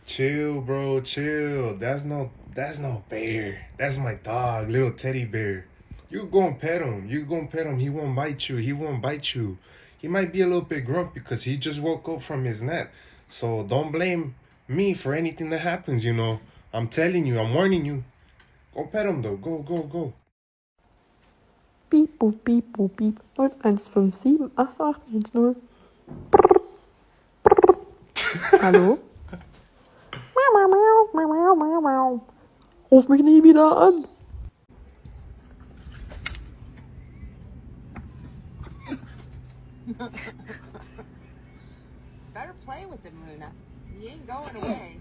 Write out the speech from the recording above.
Chill, bro, chill. That's no bear. That's my dog, little teddy bear. You go and pet him. You go and pet him. He won't bite you. He won't bite you. He might be a little bit grumpy because he just woke up from his nap. So don't blame me for anything that happens. I'm telling you, I'm warning you. Go pet him though. Go, go, go. Piep, boep, piep, boep, piep. 0157888810. Hallo? Miau, miau, miau, miau, miau, miau. Ruf mich nie wieder an. Better play with him, Luna. He ain't going away.